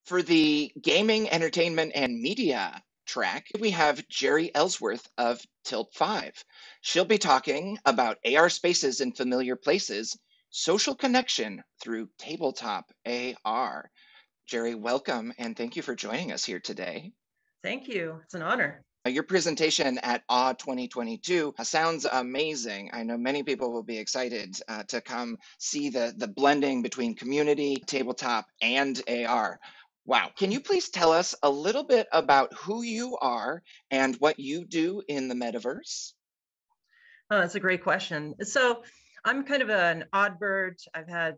For the gaming, entertainment, and media track, we have Jerry Ellsworth of Tilt 5. She'll be talking about AR spaces in familiar places, social connection through tabletop AR. Jerry, welcome and thank you for joining us here today. Thank you. It's an honor. Your presentation at AW 2022 sounds amazing. I know many people will be excited to come see the blending between community, tabletop, and AR. Wow. Can you please tell us a little bit about who you are and what you do in the metaverse? Oh, that's a great question. So I'm kind of an odd bird. I've had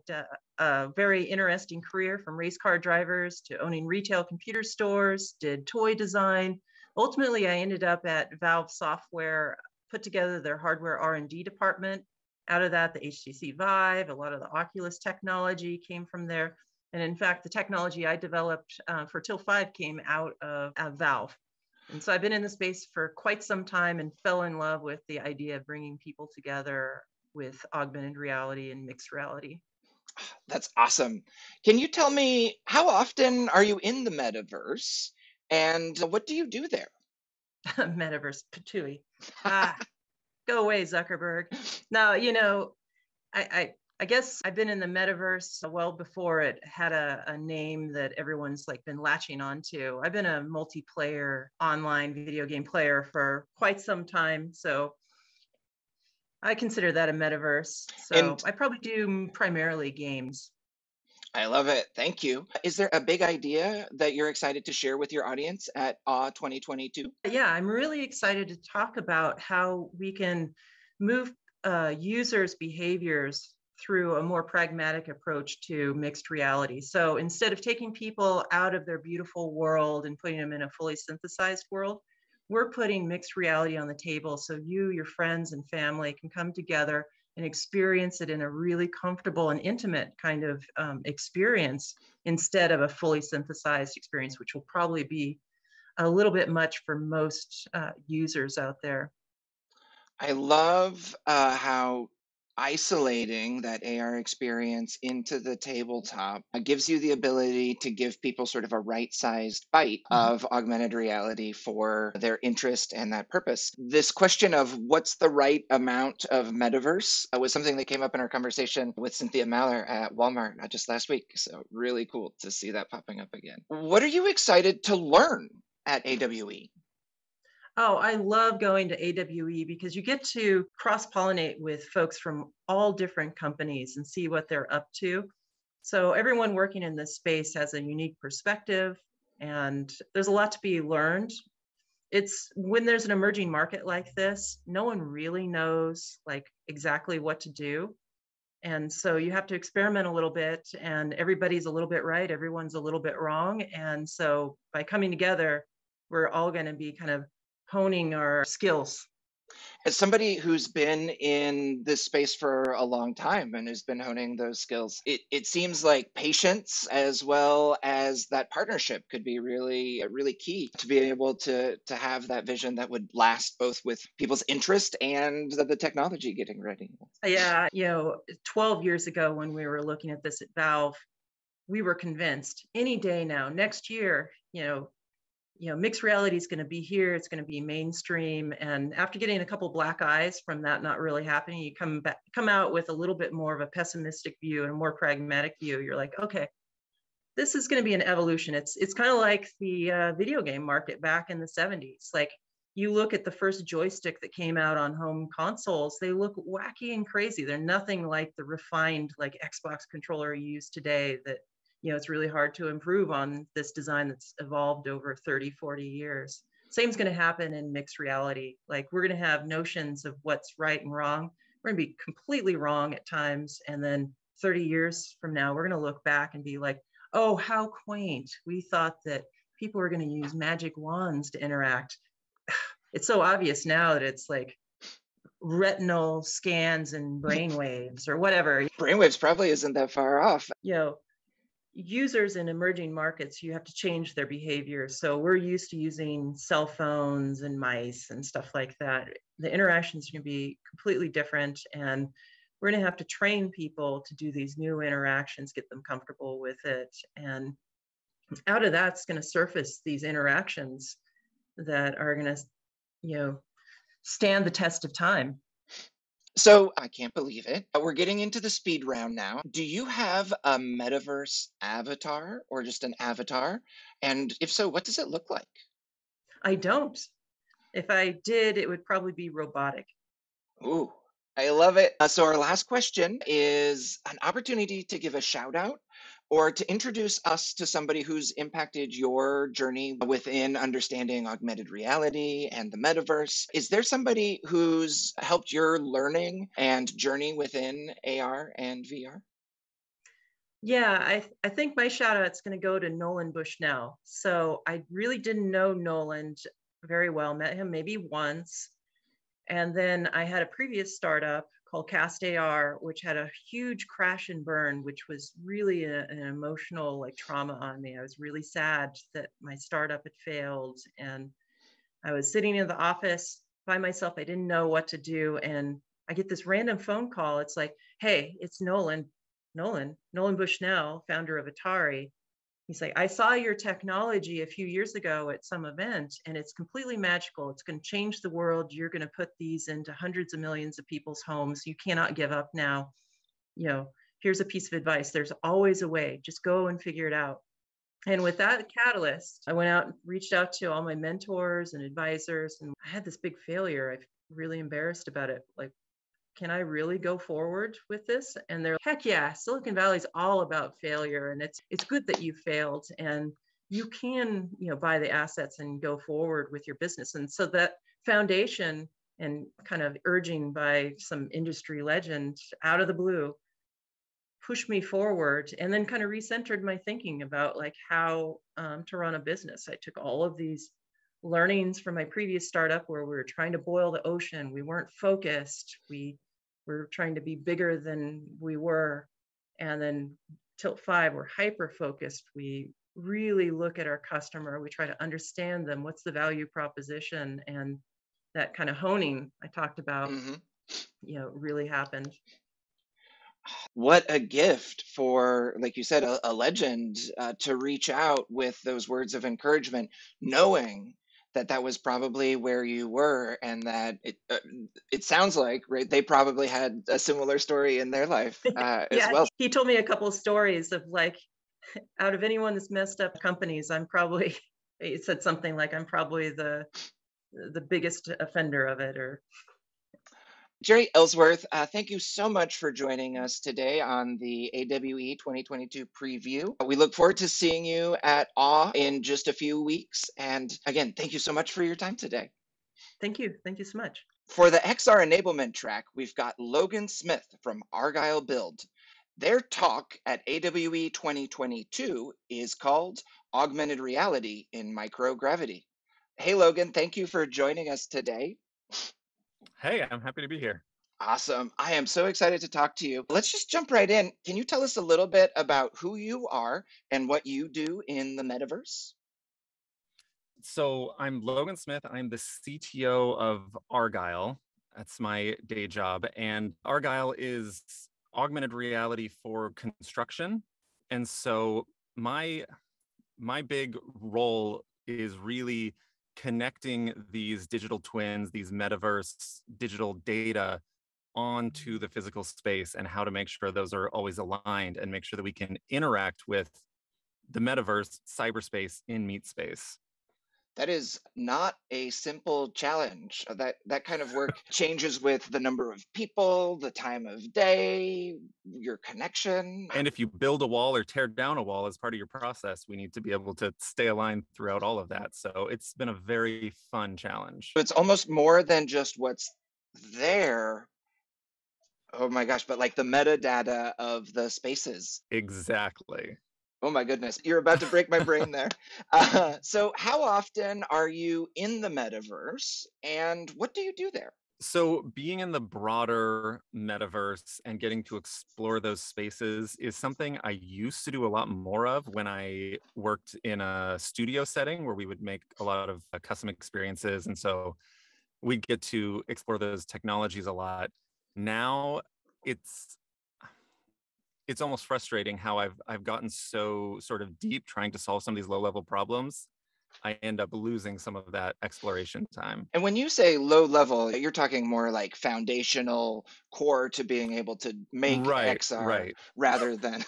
a very interesting career from race car drivers to owning retail computer stores, did toy design. Ultimately, I ended up at Valve Software, put together their hardware R&D department. Out of that, the HTC Vive, a lot of the Oculus technology came from there. And in fact, the technology I developed for Till 5 came out of Valve. And so I've been in the space for quite some time and fell in love with the idea of bringing people together with augmented reality and mixed reality. That's awesome. Can you tell me how often are you in the metaverse and what do you do there? Metaverse patooey. Ah, go away, Zuckerberg. Now, I guess I've been in the metaverse well before it had a name that everyone's like been latching onto. I've been a multiplayer online video game player for quite some time. So I consider that a metaverse. So And I probably do primarily games. I love it. Thank you. Is there a big idea that you're excited to share with your audience at AW 2022? Yeah, I'm really excited to talk about how we can move users' behaviors through a more pragmatic approach to mixed reality. So instead of taking people out of their beautiful world and putting them in a fully synthesized world, we're putting mixed reality on the table so you, your friends, and family can come together and experience it in a really comfortable and intimate kind of experience instead of a fully synthesized experience, which will probably be a little bit much for most users out there. I love how isolating that AR experience into the tabletop gives you the ability to give people sort of a right sized bite Mhm. of augmented reality for their interest and that purpose. This question of what's the right amount of metaverse was something that came up in our conversation with Cynthia Maller at Walmart just last week. So, really cool to see that popping up again. What are you excited to learn at AWE? Oh, I love going to AWE because you get to cross pollinate with folks from all different companies and see what they're up to. So, everyone working in this space has a unique perspective, and there's a lot to be learned. It's when there's an emerging market like this, no one really knows like exactly what to do. And so you have to experiment a little bit, and everybody's a little bit right, everyone's a little bit wrong. And so by coming together, we're all going to be kind of honing our skills. As somebody who's been in this space for a long time and has been honing those skills, it seems like patience as well as that partnership could be really key to be able to have that vision that would last both with people's interest and the technology getting ready. Yeah, 12 years ago when we were looking at this at Valve, we were convinced any day now, next year, mixed reality is going to be here. It's going to be mainstream. And after getting a couple black eyes from that not really happening, you come out with a little bit more of a pessimistic view and a more pragmatic view. You're like, okay, this is going to be an evolution. It's kind of like the video game market back in the 70s. Like you look at the first joystick that came out on home consoles, they look wacky and crazy. They're nothing like the refined like Xbox controller you use today that it's really hard to improve on this design that's evolved over 30, 40 years. Same's going to happen in mixed reality. Like we're going to have notions of what's right and wrong. We're going to be completely wrong at times. And then 30 years from now, we're going to look back and be like, oh, how quaint. We thought that people were going to use magic wands to interact. It's so obvious now that it's like retinal scans and brainwaves or whatever. Brainwaves probably isn't that far off. Users in emerging markets, you have to change their behavior. So we're used to using cell phones and mice and stuff like that. The interactions can be completely different, and we're going to have to train people to do these new interactions, get them comfortable with it. And out of that's going to surface these interactions that are going to, you know, stand the test of time. So I can't believe it. We're getting into the speed round now. Do you have a metaverse avatar or just an avatar? And if so, what does it look like? I don't. If I did, it would probably be robotic. Ooh, I love it. So, our last question is an opportunity to give a shout out or to introduce us to somebody who's impacted your journey within understanding augmented reality and the metaverse. Is there somebody who's helped your learning and journey within AR and VR? Yeah, I think my shout out's going to go to Nolan Bushnell. So I really didn't know Nolan very well, met him maybe once. And then I had a previous startup called Cast AR, which had a huge crash and burn, which was really an emotional like trauma on me. I was really sad that my startup had failed. And I was sitting in the office by myself. I didn't know what to do. And I get this random phone call. It's like, hey, it's Nolan Bushnell, founder of Atari. He's like, I saw your technology a few years ago at some event, and it's completely magical. It's going to change the world. You're going to put these into hundreds of millions of people's homes. You cannot give up now. You know, here's a piece of advice. There's always a way. Just go and figure it out. And with that catalyst, I went out and reached out to all my mentors and advisors, and I had this big failure. I'm really embarrassed about it. Like, can I really go forward with this? And they're, heck yeah, Silicon Valley's all about failure, and it's good that you failed, and you can, you know, buy the assets and go forward with your business. And so that foundation and kind of urging by some industry legend out of the blue pushed me forward and then kind of recentered my thinking about like how to run a business. I took all of these learnings from my previous startup where we were trying to boil the ocean. We weren't focused. We were trying to be bigger than we were. And then Tilt 5, we're hyper focused. We really look at our customer. We try to understand them. What's the value proposition? And that kind of honing I talked about, Hmm. you know, really happened. What a gift for, like you said, a legend to reach out with those words of encouragement, knowing that that was probably where you were, and that it sounds like, right, they probably had a similar story in their life as Yeah, well. he told me a couple of stories of like, out of anyone that's messed up companies, I'm probably, he said something like, I'm probably the biggest offender of it, or Jerry Ellsworth, thank you so much for joining us today on the AWE 2022 preview. We look forward to seeing you at AWE in just a few weeks. And again, thank you so much for your time today. thank you. Thank you so much. For the XR enablement track, we've got Logan Smith from Argyle Build. Their talk at AWE 2022 is called Augmented Reality in Microgravity. Hey, Logan, thank you for joining us today. Hey, I'm happy to be here. Awesome. I am so excited to talk to you. Let's just jump right in. Can you tell us a little bit about who you are and what you do in the metaverse? So I'm Logan Smith. I'm the CTO of Argyle. That's my day job. And Argyle is augmented reality for construction. And so my big role is really connecting these digital twins, these metaverse digital data onto the physical space and how to make sure those are always aligned and make sure that we can interact with the metaverse cyberspace in meat space. That is not a simple challenge. That kind of work changes with the number of people, the time of day, your connection. And if you build a wall or tear down a wall as part of your process, we need to be able to stay aligned throughout all of that. So it's been a very fun challenge. It's almost more than just what's there. Oh my gosh, but like the metadata of the spaces. Exactly. Oh my goodness, you're about to break my brain there. So, how often are you in the metaverse and what do you do there? So being in the broader metaverse and getting to explore those spaces is something I used to do a lot more of when I worked in a studio setting where we would make a lot of custom experiences. And so we'd get to explore those technologies a lot. Now it's it's almost frustrating how I've gotten so sort of deep trying to solve some of these low-level problems. I end up losing some of that exploration time. And when you say low level, you're talking more like foundational core to being able to make Right, XR right. rather than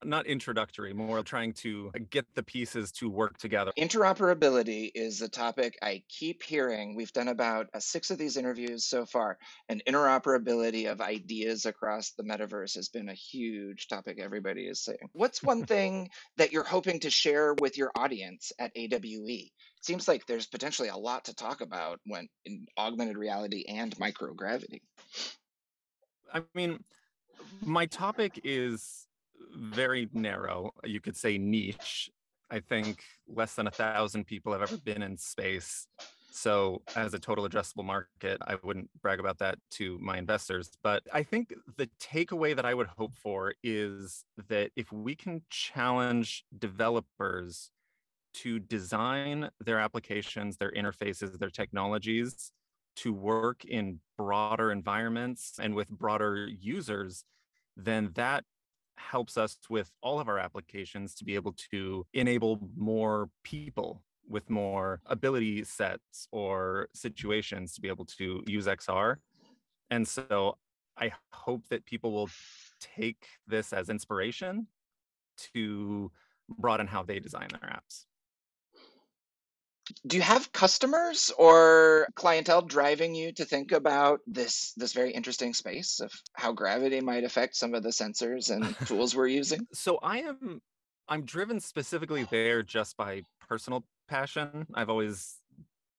Not introductory, more trying to get the pieces to work together. interoperability is a topic I keep hearing. We've done about 6 of these interviews so far, and interoperability of ideas across the metaverse has been a huge topic everybody is saying. What's one thing that you're hoping to share with your audience at AWE? Seems like there's potentially a lot to talk about when in augmented reality and microgravity. I mean, my topic is very narrow. You could say niche. I think less than 1,000 people have ever been in space. So, as a total addressable market, I wouldn't brag about that to my investors. But I think the takeaway that I would hope for is that if we can challenge developers to design their applications, their interfaces, their technologies to work in broader environments and with broader users, then that helps us with all of our applications to be able to enable more people with more ability sets or situations to be able to use XR. And so I hope that people will take this as inspiration to broaden how they design their apps. Do you have customers or clientele driving you to think about this very interesting space of how gravity might affect some of the sensors and tools we're using? So I'm driven specifically there just by personal passion. I've always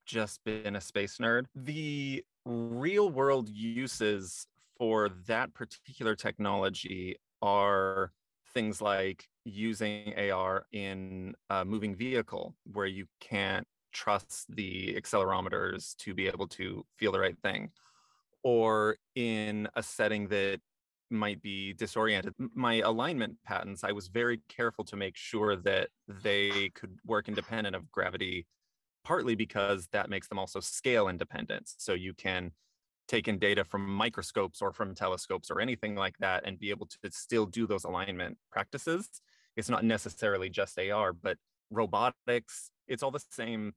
just been a space nerd. The real world uses for that particular technology are things like using AR in a moving vehicle where you can't trust the accelerometers to be able to feel the right thing, or in a setting that might be disoriented. My alignment patents, I was very careful to make sure that they could work independent of gravity, partly because that makes them also scale independent. So you can take in data from microscopes or from telescopes or anything like that and be able to still do those alignment practices. It's not necessarily just AR, but robotics, it's all the same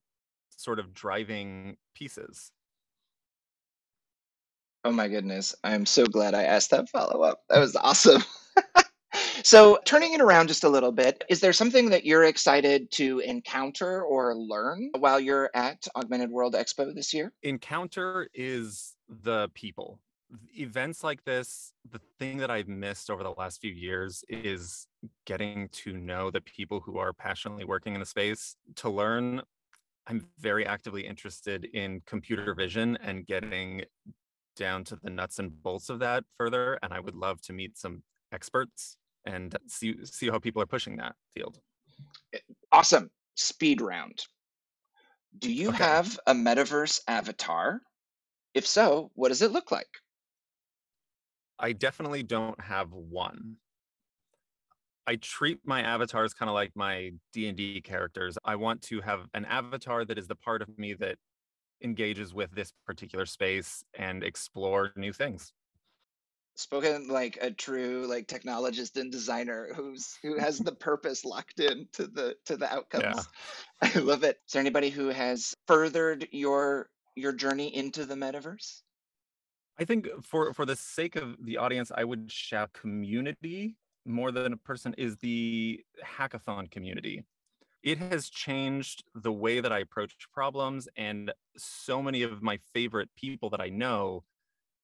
sort of driving pieces. Oh my goodness. I'm so glad I asked that follow up. That was awesome. So, turning it around just a little bit, is there something that you're excited to encounter or learn while you're at Augmented World Expo this year? Encounter is the people. Events like this, the thing that I've missed over the last few years is getting to know the people who are passionately working in the space. To learn, I'm very actively interested in computer vision and getting down to the nuts and bolts of that further. And I would love to meet some experts and see how people are pushing that field. Awesome. Speed round. Do you Okay. have a metaverse avatar? If so, what does it look like? I definitely don't have one. I treat my avatars kind of like my D&D characters. I want to have an avatar that is the part of me that engages with this particular space and explore new things. Spoken like a true like technologist and designer who has the purpose locked in to the Yeah. outcomes. I love it. Is there anybody who has furthered your journey into the metaverse? I think for the sake of the audience, I would shout community more than a person is the hackathon community. It has changed the way that I approach problems, and so many of my favorite people that I know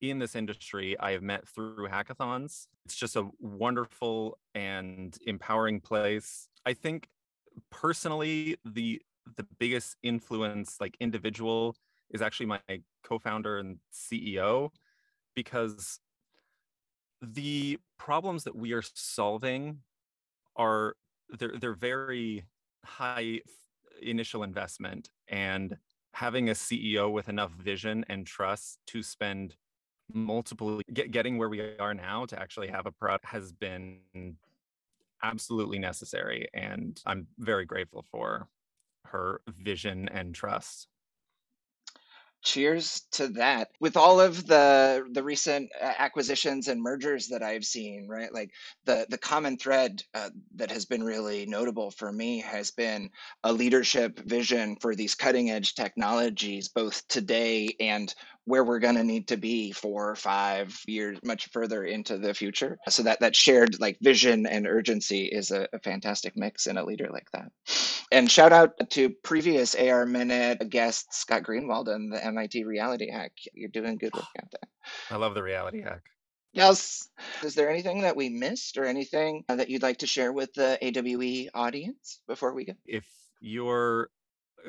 in this industry I have met through hackathons. It's just a wonderful and empowering place. I think personally the biggest influence, like individual, is actually my co-founder and CEO, because the problems that we are solving are they're very high initial investment, and having a CEO with enough vision and trust to spend multiple getting where we are now to actually have a product has been absolutely necessary, and I'm very grateful for her vision and trust. Cheers to that. With all of the recent acquisitions and mergers that I've seen, right? Like the common thread that has been really notable for me has been a leadership vision for these cutting edge technologies, both today and where we're going to need to be 4 or 5 years, much further into the future. So that shared like vision and urgency is a fantastic mix in a leader like that. And shout out to previous AR Minute guest Scott Greenwald and the MIT Reality Hack. You're doing good work out there. I love the reality hack. Yes. Is there anything that we missed or anything that you'd like to share with the AWE audience before we go? If you're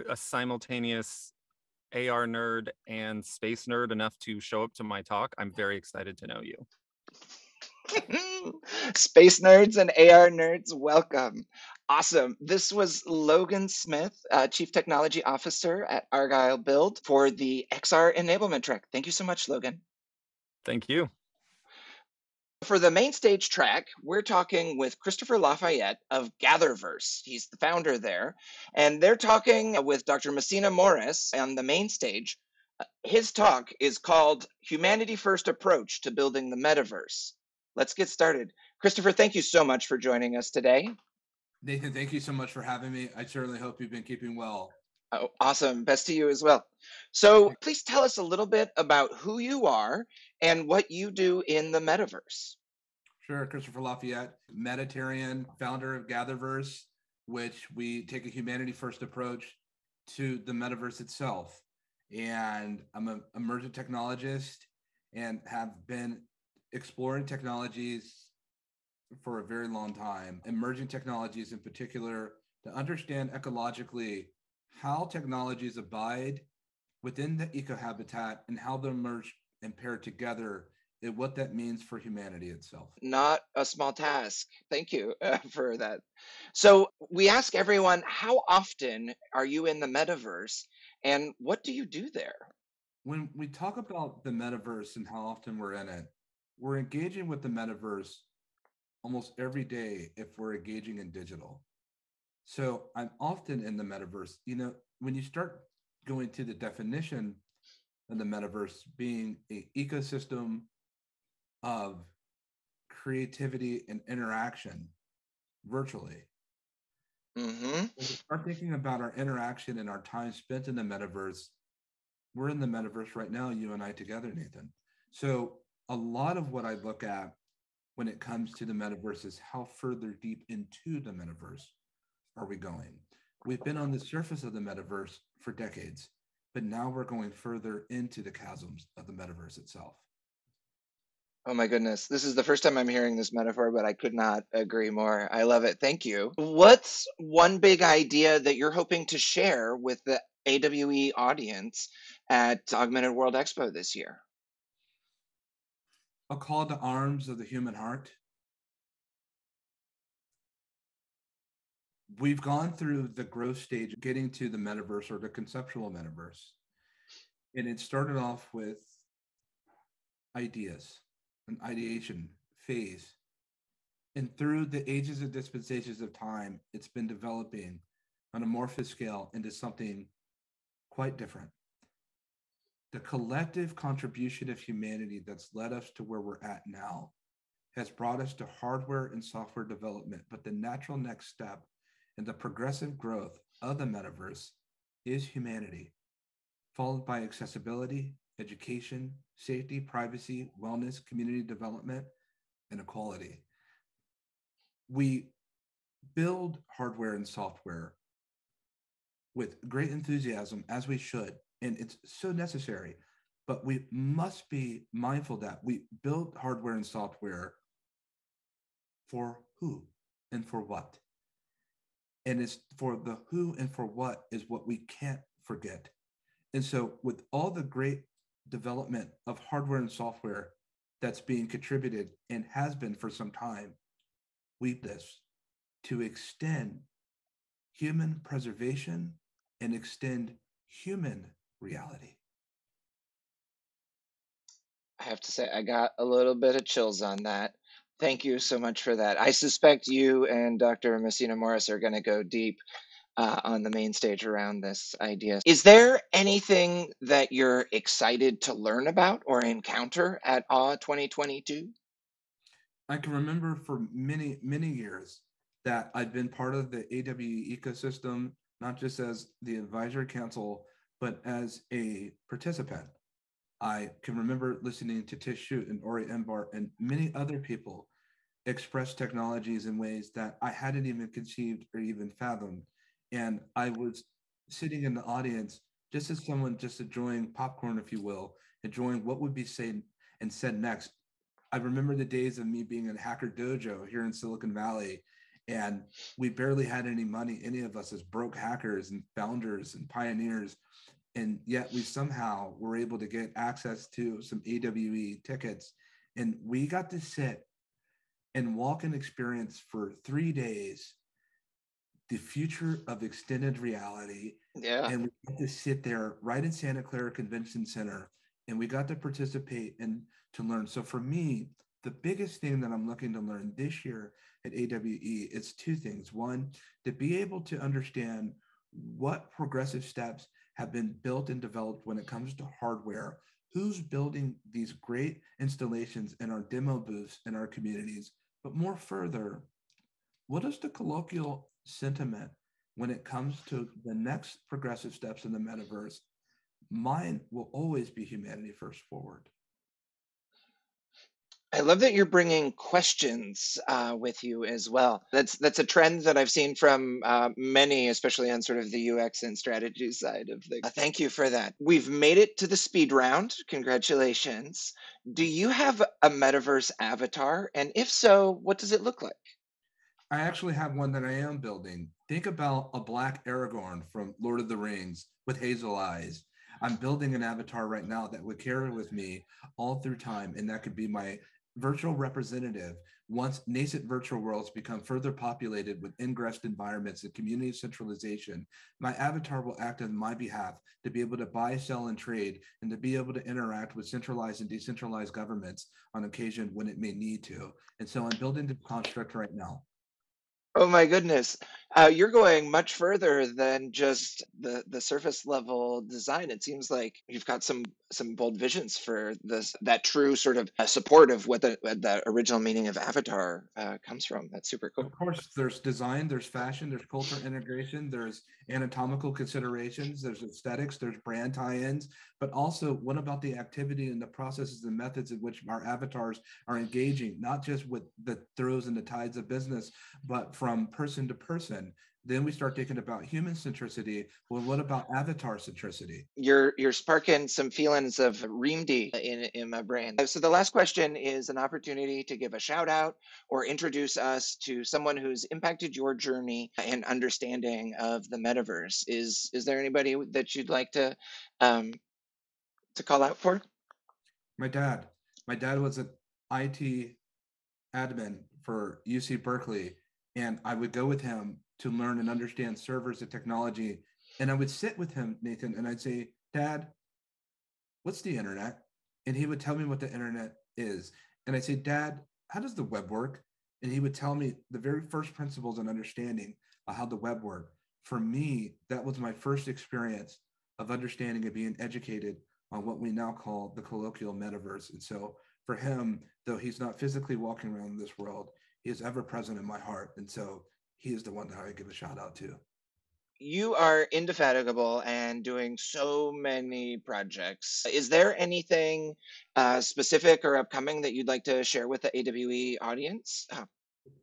a simultaneous AR nerd and space nerd enough to show up to my talk, I'm very excited to know you. Space nerds and AR nerds, welcome. Awesome. This was Logan Smith, Chief Technology Officer at Argyle Build for the XR Enablement Track. Thank you so much, Logan. Thank you. For the main stage track, we're talking with Christopher Lafayette of Gatherverse. He's the founder there. And they're talking with Dr. Messina Morris on the main stage. His talk is called Humanity First Approach to Building the Metaverse. Let's get started. Christopher, thank you so much for joining us today. Nathan, thank you so much for having me. I certainly hope you've been keeping well. Oh, awesome. Best to you as well. So please tell us a little bit about who you are and what you do in the metaverse. Sure. Christopher Lafayette, Meditarian, founder of Gatherverse, which we take a humanity first approach to the metaverse itself. And I'm an emergent technologist and have been exploring technologies for a very long time, emerging technologies in particular, to understand ecologically how technologies abide within the ecohabitat and how they merge and pair together and what that means for humanity itself. Not a small task. Thank you for that. So we ask everyone, how often are you in the metaverse and what do you do there? When we talk about the metaverse and how often we're in it, we're engaging with the metaverse almost every day if we're engaging in digital. So I'm often in the metaverse. You know, when you start going to the definition of the metaverse being an ecosystem of creativity and interaction virtually. Mm-hmm. When we start thinking about our interaction and our time spent in the metaverse, we're in the metaverse right now, you and I together, Nathan. So a lot of what I look at when it comes to the metaverse is how further deep into the metaverse are we going? We've been on the surface of the metaverse for decades, but now we're going further into the chasms of the metaverse itself. Oh my goodness. This is the first time I'm hearing this metaphor, but I could not agree more. I love it. Thank you. What's one big idea that you're hoping to share with the AWE audience at Augmented World Expo this year? A call to arms of the human heart. We've gone through the growth stage, getting to the metaverse or the conceptual metaverse. And it started off with ideas, an ideation phase. And through the ages and dispensations of time, it's been developing on a amorphous scale into something quite different. The collective contribution of humanity that's led us to where we're at now has brought us to hardware and software development. But the natural next step in the progressive growth of the metaverse is humanity, followed by accessibility, education, safety, privacy, wellness, community development, and equality. We build hardware and software with great enthusiasm, as we should, and it's so necessary. But we must be mindful that we build hardware and software for who and for what. And it's for the who and for what is what we can't forget. And so with all the great development of hardware and software that's being contributed and has been for some time, we this to extend human preservation and extend human reality. I have to say, I got a little bit of chills on that. Thank you so much for that. I suspect you and Dr. Messina Morris are going to go deep on the main stage around this idea. Is there anything that you're excited to learn about or encounter at AWE 2022? I can remember for many, many years that I've been part of the AWE ecosystem, not just as the advisory council, but as a participant. I can remember listening to Tish Shute and Ori Embar and many other people express technologies in ways that I hadn't even conceived or even fathomed. And I was sitting in the audience just as someone just enjoying popcorn, if you will, enjoying what would be said and said next. I remember the days of me being in Hacker Dojo here in Silicon Valley, and we barely had any money, any of us as broke hackers and founders and pioneers. And yet we somehow were able to get access to some AWE tickets. And we got to sit and walk and experience for 3 days the future of extended reality. Yeah. And we got to sit there right in Santa Clara Convention Center, and we got to participate and to learn. So for me, the biggest thing that I'm looking to learn this year at AWE is two things. One, to be able to understand what progressive steps have been built and developed when it comes to hardware. Who's building these great installations in our demo booths in our communities? But more further, what is the colloquial sentiment when it comes to the next progressive steps in the metaverse? Mine will always be humanity first forward. I love that you're bringing questions with you as well. That's a trend that I've seen from many, especially on sort of the UX and strategy side of things. Thank you for that. We've made it to the speed round. Congratulations. Do you have a metaverse avatar? And if so, what does it look like? I actually have one that I am building. Think about a black Aragorn from Lord of the Rings with hazel eyes. I'm building an avatar right now that would carry with me all through time, and that could be my virtual representative once nascent virtual worlds become further populated with ingressed environments and community centralization. My avatar will act on my behalf to be able to buy, sell, and trade, and to be able to interact with centralized and decentralized governments on occasion when it may need to. And so I'm building the construct right now. Oh my goodness. You're going much further than just the surface level design. It seems like you've got some bold visions for this, that true sort of support of what the original meaning of avatar comes from. That's super Of cool. course, there's design, there's fashion, there's culture integration, there's anatomical considerations, there's aesthetics, there's brand tie-ins, but also what about the activity and the processes and methods in which our avatars are engaging, not just with the throws and the tides of business, but from person to person. Then we start thinking about human centricity. Well, what about avatar centricity? You're sparking some feelings of REAMD in my brain. So the last question is an opportunity to give a shout out or introduce us to someone who's impacted your journey and understanding of the metaverse. Is there anybody that you'd like um, to call out for? My dad. My dad was an IT admin for UC Berkeley, and I would go with him to learn and understand servers and technology. And I would sit with him, Nathan, and I'd say, Dad, what's the internet? And he would tell me what the internet is. And I'd say, Dad, how does the web work? And he would tell me the very first principles and understanding of how the web worked. For me, that was my first experience of understanding and being educated on what we now call the colloquial metaverse. And so for him, though he's not physically walking around this world, he is ever present in my heart. And so he is the one that I give a shout out to. You are indefatigable and doing so many projects. Is there anything specific or upcoming that you'd like to share with the AWE audience?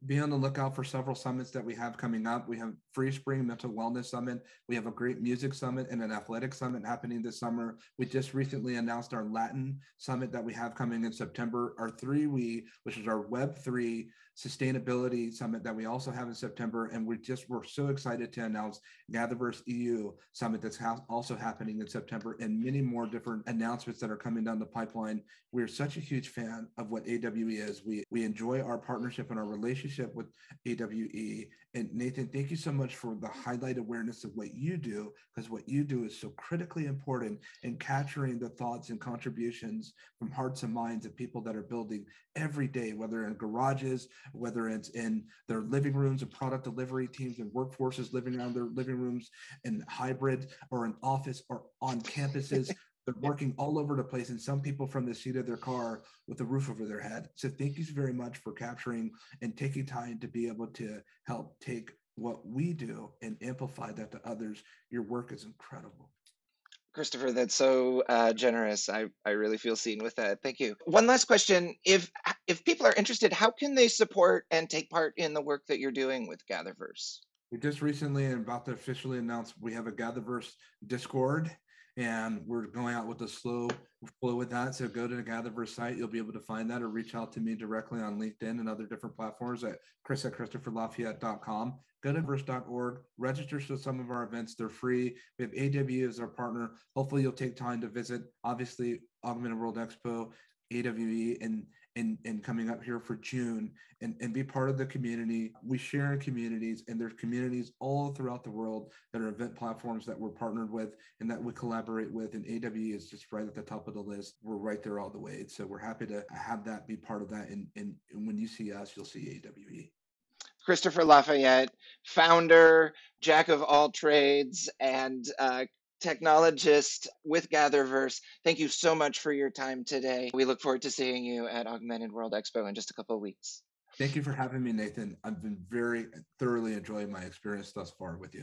Be on the lookout for several summits that we have coming up. We have Free Spring Mental Wellness Summit. We have a great music summit and an athletic summit happening this summer. We just recently announced our Latin summit that we have coming in September. Our 3We, which is our Web3 sustainability summit that we also have in September. And we're so excited to announce Gatherverse EU summit that's also happening in September, and many more different announcements that are coming down the pipeline. We're such a huge fan of what AWE is. We enjoy our partnership and our relationship with AWE. And Nathan, thank you so much for the highlight awareness of what you do, because what you do is so critically important in capturing the thoughts and contributions from hearts and minds of people that are building every day, whether in garages, whether it's in their living rooms and product delivery teams and workforces living around their living rooms in hybrid or in office or on campuses. They're working all over the place, and some people from the seat of their car with a roof over their head. So thank you very much for capturing and taking time to be able to help take what we do and amplify that to others. Your work is incredible. Christopher, that's so generous. I really feel seen with that. Thank you. One last question. If people are interested, how can they support and take part in the work that you're doing with Gatherverse? We just recently and about to officially announce we have a Gatherverse Discord, and we're going out with a slow flow with that. So go to the Gatherverse site. You'll be able to find that, or reach out to me directly on LinkedIn and other different platforms at chris@christopherlafayette.com. Go to verse.org, register for some of our events. They're free. We have AWE as our partner. Hopefully you'll take time to visit, obviously, Augmented World Expo, AWE, and coming up here for June, and be part of the community. We share in communities, and there's communities all throughout the world that are event platforms that we're partnered with and that we collaborate with, and AWE is just right at the top of the list. We're right there all the way. So we're happy to have that be part of that, and when you see us, you'll see AWE. Christopher Lafayette, founder, jack of all trades, and technologist with Gatherverse. Thank you so much for your time today. We look forward to seeing you at Augmented World Expo in just a couple of weeks. Thank you for having me, Nathan. I've been very thoroughly enjoying my experience thus far with you.